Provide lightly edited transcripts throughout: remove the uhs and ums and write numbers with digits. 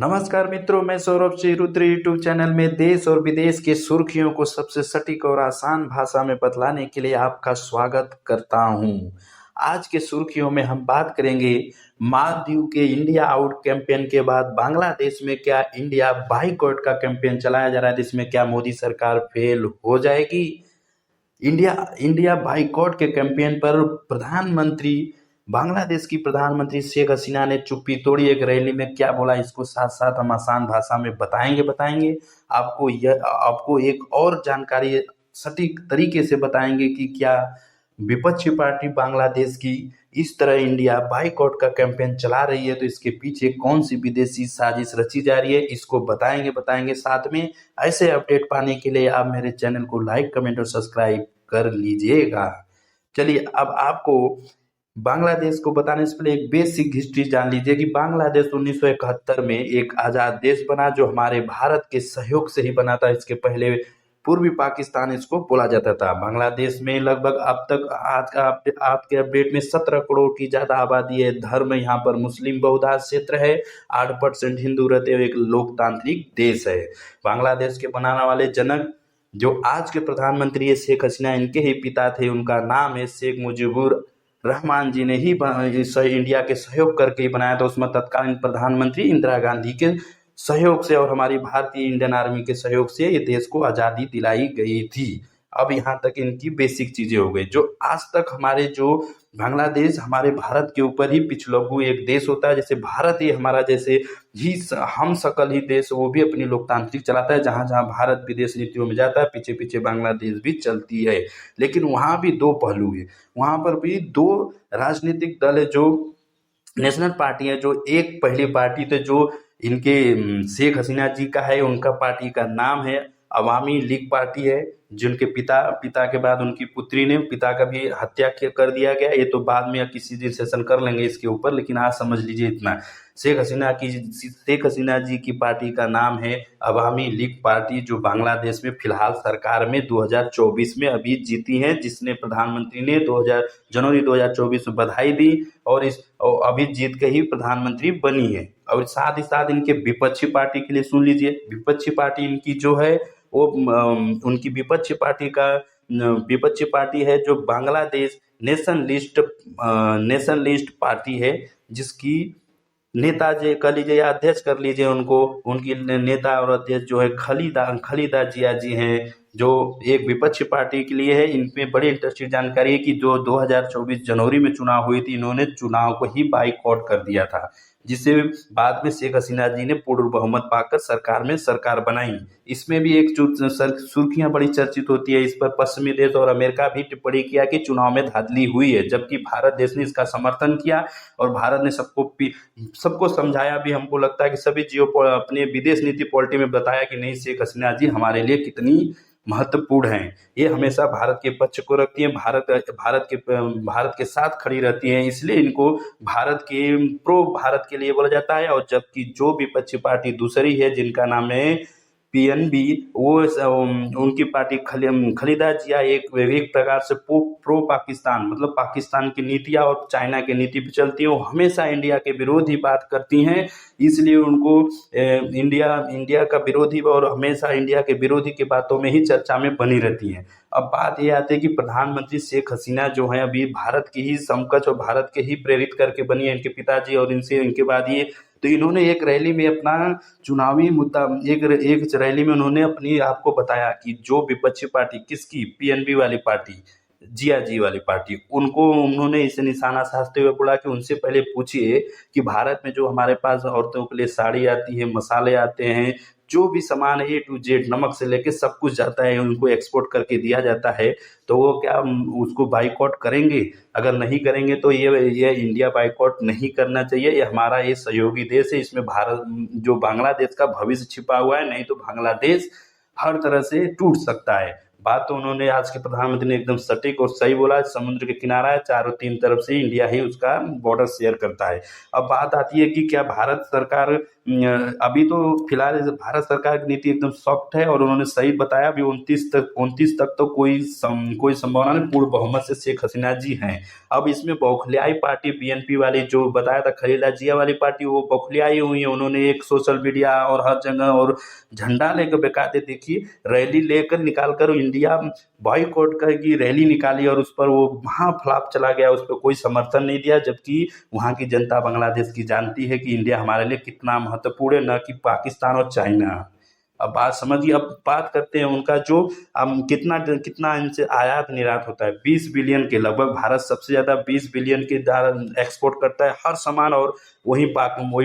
नमस्कार मित्रों, मैं सौरभ श्री रुद्र यूट्यूब चैनल में देश और विदेश के सुर्खियों को सबसे सटीक और आसान भाषा में बतलाने के लिए आपका स्वागत करता हूं। आज के सुर्खियों में हम बात करेंगे मालदीव के इंडिया आउट कैंपेन के बाद बांग्लादेश में क्या इंडिया बाइकआउट का कैंपेन चलाया जा रहा है, जिसमें क्या मोदी सरकार फेल हो जाएगी। इंडिया इंडिया बाइकआउट के कैंपेन पर बांग्लादेश की प्रधानमंत्री शेख हसीना ने चुप्पी तोड़ी। एक रैली में क्या बोला, इसको साथ साथ हम आसान भाषा में बताएंगे आपको एक और जानकारी सटीक तरीके से बताएंगे कि क्या विपक्षी पार्टी बांग्लादेश की इस तरह इंडिया बाइकआउट का कैंपेन चला रही है, तो इसके पीछे कौन सी विदेशी साजिश रची जा रही है, इसको बताएंगे। साथ में ऐसे अपडेट पाने के लिए आप मेरे चैनल को लाइक, कमेंट और सब्सक्राइब कर लीजिएगा। चलिए, अब आपको बांग्लादेश को बताने से पहले एक बेसिक हिस्ट्री जान लीजिए कि बांग्लादेश 1971 में एक आज़ाद देश बना, जो हमारे भारत के सहयोग से ही बना था। इसके पहले पूर्वी पाकिस्तान इसको बोला जाता था। बांग्लादेश में लगभग अब तक आज के अपडेट में 17 करोड़ की ज़्यादा आबादी है। धर्म यहाँ पर मुस्लिम बहुधा क्षेत्र है, 8% हिंदू रहते हुए एक लोकतांत्रिक देश है। बांग्लादेश के बनाने वाले जनक जो आज के प्रधानमंत्री है शेख हसीना, इनके ही पिता थे। उनका नाम है शेख मुजीबुर रहमान जी ने ही इंडिया के सहयोग करके ही बनाया था। उसमें तत्कालीन प्रधानमंत्री इंदिरा गांधी के सहयोग से और हमारी भारतीय इंडियन आर्मी के सहयोग से ये देश को आज़ादी दिलाई गई थी। अब यहाँ तक इनकी बेसिक चीजें हो गई। जो आज तक हमारे जो बांग्लादेश हमारे भारत के ऊपर ही पिछलग्गू एक देश होता है, जैसे भारत ही हमारा जैसे ही हम सकल ही देश, वो भी अपनी लोकतांत्रिक चलाता है। जहाँ जहाँ भारत विदेश नीतियों में जाता है, पीछे पीछे बांग्लादेश भी चलती है। लेकिन वहाँ भी दो पहलू है, वहाँ पर भी दो राजनीतिक दल है। जो नेशनल पार्टी है, जो एक पहली पार्टी थे जो इनके शेख हसीना जी का है, उनका पार्टी का नाम है अवामी लीग पार्टी है, जिनके पिता के बाद उनकी पुत्री ने पिता का भी हत्या कर दिया गया। ये तो बाद में किसी दिन सेशन कर लेंगे इसके ऊपर, लेकिन आज समझ लीजिए इतना। शेख हसीना जी की पार्टी का नाम है अवामी लीग पार्टी, जो बांग्लादेश में फिलहाल सरकार में 2024 में अभी जीती है, जिसने प्रधानमंत्री ने जनवरी 2024 में बधाई दी और अभी जीत के ही प्रधानमंत्री बनी है। और साथ ही साथ इनके विपक्षी पार्टी के लिए सुन लीजिए, विपक्षी पार्टी इनकी जो है वो उनकी विपक्षी पार्टी है जो बांग्लादेश नेशनलिस्ट पार्टी है, जिसकी नेता जी कह लीजिए या अध्यक्ष कर लीजिए उनको, उनकी नेता और अध्यक्ष जो है खलीदा जिया जी हैं, जो एक विपक्षी पार्टी के लिए है। इनमें बड़ी इंटरेस्टिंग जानकारी है कि जो 2024 जनवरी में चुनाव हुई थी, इन्होंने चुनाव को ही बाइकआउट कर दिया था, जिससे बाद में शेख हसीना जी ने पूर्ण बहुमत पाकर सरकार बनाई। इसमें भी एक सुर्खियां बड़ी चर्चित होती है। इस पर पश्चिमी देश और अमेरिका भी टिप्पणी किया कि चुनाव में धांधली हुई है, जबकि भारत देश ने इसका समर्थन किया और भारत ने सबको समझाया भी। हमको लगता है कि सभी अपने विदेश नीति पॉलिटी में बताया कि नहीं, शेख हसीना जी हमारे लिए कितनी महत्वपूर्ण हैं। ये हमेशा भारत के पक्ष को रखती हैं, भारत के साथ खड़ी रहती हैं, इसलिए इनको भारत के लिए बोला जाता है। और जबकि जो विपक्षी पार्टी दूसरी है, जिनका नाम है पीएनबी, वो उनकी पार्टी खलीदा जिया एक प्रकार से प्रो पाकिस्तान, मतलब पाकिस्तान की नीतियां और चाइना की नीति पे चलती है। वो हमेशा इंडिया के विरोध ही बात करती हैं, इसलिए उनको इंडिया का विरोधी और हमेशा इंडिया के विरोधी की बातों में ही चर्चा में बनी रहती हैं। अब बात ये आती है कि प्रधानमंत्री शेख हसीना जो है अभी भारत की ही समकक्ष और भारत के ही प्रेरित करके बनी है, इनके पिताजी और इनके बाद ये, तो इन्होंने एक रैली में अपना चुनावी मुद्दा एक रैली में उन्होंने अपनी आपको बताया कि जो विपक्षी पार्टी किसकी, पीएनबी वाली पार्टी, जिया जी वाली पार्टी, उन्होंने इसे निशाना साधते हुए बोला कि उनसे पहले पूछिए कि भारत में जो हमारे पास औरतों के लिए साड़ी आती है, मसाले आते हैं, जो भी सामान A to Z, नमक से लेके सब कुछ जाता है, उनको एक्सपोर्ट करके दिया जाता है, तो वो क्या उसको बाइकआउट करेंगे? अगर नहीं करेंगे तो ये इंडिया बाइकआउट नहीं करना चाहिए। ये हमारा ये सहयोगी देश है, इसमें जो बांग्लादेश का भविष्य छिपा हुआ है, नहीं तो बांग्लादेश हर तरह से टूट सकता है। बात तो उन्होंने आज के प्रधानमंत्री ने एकदम सटीक और सही बोला। समुद्र के किनारा है, चारों तीन तरफ से इंडिया ही उसका बॉर्डर शेयर करता है। अब बात आती है कि क्या भारत सरकार अभी तो फिलहाल भारत सरकार की नीति एकदम सॉफ्ट है और उन्होंने सही बताया, अभी 29 तक तो कोई संभावना नहीं, पूर्ण बहुमत से शेख हसीना जी हैं। अब इसमें बौखलियाई पार्टी बीएनपी वाली जो बताया था खलीला जिया वाली पार्टी, वो बौखलियाई हुई है। उन्होंने एक सोशल मीडिया और हर जगह और झंडा लेकर बेकायदे देखिए रैली लेकर निकाल कर इंडिया बॉयकॉट की रैली निकाली और उस पर वो महाफ्लॉप चला गया, उस पर कोई समर्थन नहीं दिया, जबकि वहाँ की जनता बांग्लादेश की जानती है कि इंडिया हमारे लिए कितना महत्वपूर्ण है, न कि पाकिस्तान और चाइना। अब बात समझिए, अब बात करते हैं उनका जो कितना कितना इनसे आयात निर्यात होता है, 20 बिलियन के लगभग। भारत सबसे ज्यादा 20 बिलियन के एक्सपोर्ट करता है हर सामान, और वही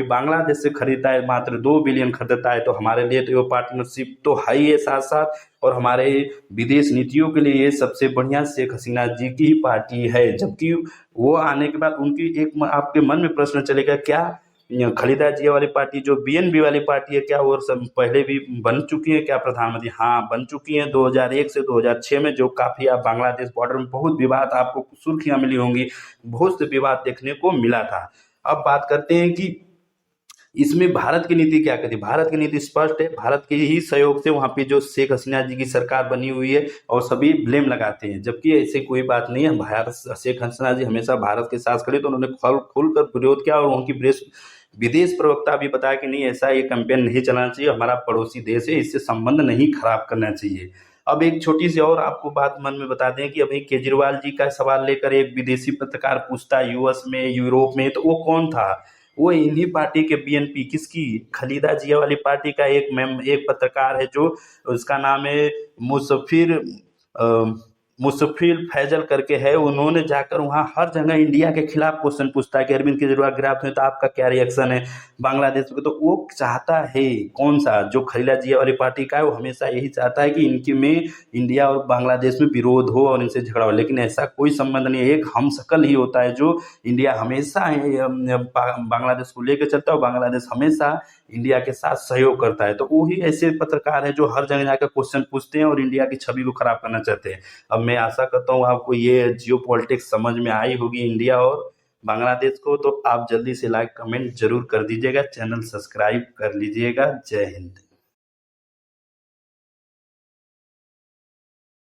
बांग्लादेश से खरीदता है, मात्र 2 बिलियन खरीदता है। तो हमारे लिए तो ये पार्टनरशिप तो है ही है, साथ साथ और हमारे विदेश नीतियों के लिए ये सबसे बढ़िया शेख हसीना जी की ही पार्टी है। जबकि वो आने के बाद उनकी आपके मन में प्रश्न चलेगा, क्या खलीदा जिया वाली पार्टी जो बीएनपी वाली पार्टी है, क्या वो सब पहले भी बन चुकी है क्या प्रधानमंत्री? हाँ, बन चुकी है 2001 से 2006 में, जो काफी आप बांग्लादेश बॉर्डर में बहुत विवाद, आपको सुर्खियां मिली होंगी, बहुत से विवाद देखने को मिला था। अब बात करते हैं कि इसमें भारत की नीति क्या कहती है। भारत की नीति स्पष्ट है, भारत के ही सहयोग से वहाँ पे जो शेख हसीना जी की सरकार बनी हुई है और सभी ब्लेम लगाते हैं, जबकि ऐसी कोई बात नहीं है। भारत शेख हसीना जी हमेशा भारत के साथ खड़े, तो उन्होंने खुलकर विरोध किया और उनकी विदेश प्रवक्ता भी बताया कि नहीं, ऐसा ये कैंपेन नहीं चलाना चाहिए, हमारा पड़ोसी देश है, इससे संबंध नहीं खराब करना चाहिए। अब एक छोटी सी और आपको बात मन में बता दें कि अभी केजरीवाल जी का सवाल लेकर एक विदेशी पत्रकार पूछता है यूएस में, यूरोप में, तो वो कौन था? वो इन्हीं पार्टी के बीएनपी, किसकी, खलीदा जिया वाली पार्टी का एक पत्रकार है, जो उसका नाम है मुसफिर मुसफिर फैजल करके है। उन्होंने जाकर वहाँ हर जगह इंडिया के खिलाफ क्वेश्चन पूछता है कि अरविंद केजरीवाल गिरफ्तार हुए तो आपका क्या रिएक्शन है बांग्लादेश पे। तो वो चाहता है, कौन सा, जो खलीला जिया वाली पार्टी का है, वो हमेशा यही चाहता है कि इनकी में इंडिया और बांग्लादेश में विरोध हो और इनसे झगड़ा हो, लेकिन ऐसा कोई संबंध नहीं है। एक हमशक्ल ही होता है, जो इंडिया हमेशा बांग्लादेश को लेकर चलता है और बांग्लादेश हमेशा इंडिया के साथ सहयोग करता है। तो वही ऐसे पत्रकार है जो हर जगह जाकर क्वेश्चन पूछते हैं और इंडिया की छवि को खराब करना चाहते हैं। अब मैं आशा करता हूँ आपको ये जियो पॉलिटिक्स समझ में आई होगी इंडिया और बांग्लादेश को। तो आप जल्दी से लाइक कमेंट जरूर कर दीजिएगा, चैनल सब्सक्राइब कर लीजिएगा। जय हिंद।